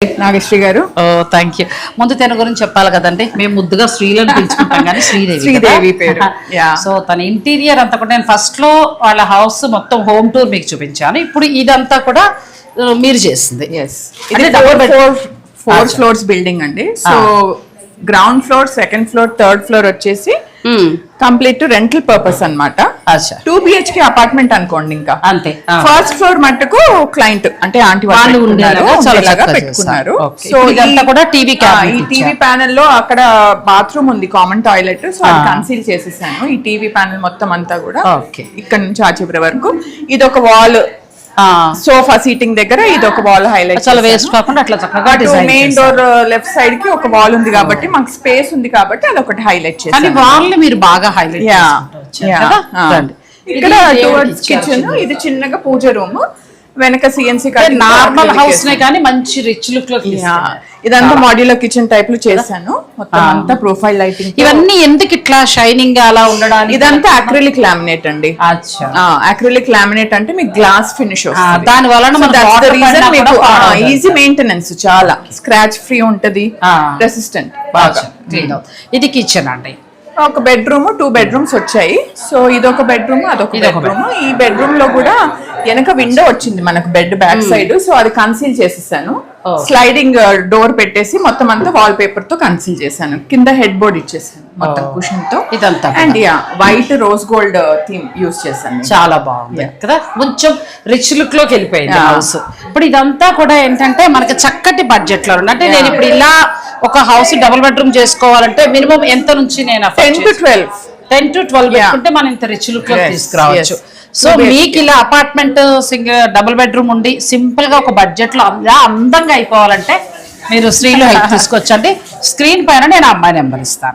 నాగశ్రీ గారు. Thank you. ముందు తన గురించి చెప్పాలి కదండి, మేము ముద్దుగా శ్రీలను పిలుచుకుంటాం కానీ శ్రీదేవి పేరు. సో తన ఇంటీరియర్ అంతా కూడా నేను ఫస్ట్ లో వాళ్ళ హౌస్ మొత్తం హోమ్ టూర్ మీకు చూపించాను. ఇప్పుడు ఇదంతా కూడా మీరు చేసింది. ఇది 4 ఫ్లోర్స్ బిల్డింగ్ అండి. So ground floor, second floor, third floor వచ్చేసి కంప్లీట్ రెంటల్ పర్పస్ అన్నమాట. 2 BHK అపార్ట్మెంట్ అనుకోండి. ఇంకా అంతే. ఫస్ట్ ఫ్లోర్ మట్టుకు క్లయింట్ అంటే ఆంటీ వాళ్ళు పెట్టుకున్నారు. సో ఇదంతా కూడా టీవీ ఈ టీవీ ప్యానెల్ లో అక్కడ బాత్రూమ్ ఉంది, కామన్ టాయిలెట్. సో అది కన్సీల్ చేసేసాను. ఈ టీవీ ప్యానెల్ మొత్తం అంతా కూడా ఇక్కడ నుంచి ఆ చివరి వరకు. ఇది ఒక వాల్, సోఫా సీటింగ్ దగ్గర ఇది ఒక వాల్ హైలైట్. చాలా వేస్ట్ కాకుండా అట్లా చక్కగా design. Main door left side కి ఒక వాల్ ఉంది కాబట్టి మాకు స్పేస్ ఉంది కాబట్టి అది ఒకటి హైలైట్ చేశాను. కానీ వాల్ ని మీరు బాగా హైలైట్ చేశారు. ఇక్కడ కిచెన్, ఇది చిన్నగా పూజ రూమ్, వెనక సిఎన్సీ నార్మల్ హౌస్ నే కానీ మంచి రిచ్ లుక్ లో. ఇదంతా మాడ్యులర్ కిచెన్ టైప్ లో చేశాను. మొత్తం అంతా ప్రొఫైల్ లైటింగ్. ఇవన్నీ ఎందుకు ఇట్లా షైనింగ్ గా అలా ఉండడానికి? ఇదంతా అక్రిలిక్ లామినేట్ అండి. అక్రిలిక్ లామినేట్ అంటే మీకు గ్లాస్ ఫినిష్ వస్తుంది. దాని వలన ఈజీ మెయింటెనెన్స్, చాలా స్క్రాచ్ ఫ్రీ ఉంటది, రెసిస్టెంట్ బాగా. ఇది కిచెన్ అండి. ఒక బెడ్రూమ్, 2 బెడ్రూమ్స్ వచ్చాయి. సో ఇదొక బెడ్రూమ్, అదొక బెడ్రూమ్. ఈ బెడ్రూమ్ లో కూడా వెనక విండో వచ్చింది మనకు బెడ్ బ్యాక్ సైడ్. సో అది కన్సీల్ చేసేసాను. స్లైడింగ్ డోర్ పెట్టేసి మొత్తం అంతా వాల్ పేపర్ తో కన్సీల్ చేశాను. కింద హెడ్ బోర్డ్ ఇచ్చేసాను మొత్తం కుషన్ తో. ఇదంతా and white rose gold theme use చేశాను. చాలా బాగుంది కదా, కొంచెం రిచ్ లుక్ లోకి వెళ్ళిపోయింది హౌస్. ఇప్పుడు ఇదంతా కూడా ఏంటంటే మనకి చక్కటి బడ్జెట్ లో అంటే నేను ఇప్పుడు ఇలా ఒక హౌస్ డబుల్ బెడ్రూమ్ చేసుకోవాలంటే మినిమం ఎంత నుంచి నేను 10 to 12 పెట్టుకుంటే మనం ఇంత రిచ్ లుక్ లో తీసుకురావచ్చు. సో మీకు ఇలా అపార్ట్మెంట్ డబుల్ బెడ్రూమ్ ఉండి సింపుల్ గా ఒక బడ్జెట్ లో అందంగా అయిపోవాలంటే మీరు శ్రీలో హెల్ప్ తీసుకోవచ్చండి. స్క్రీన్ పైన నేను అమ్మాయి నెంబర్ ఇస్తాను.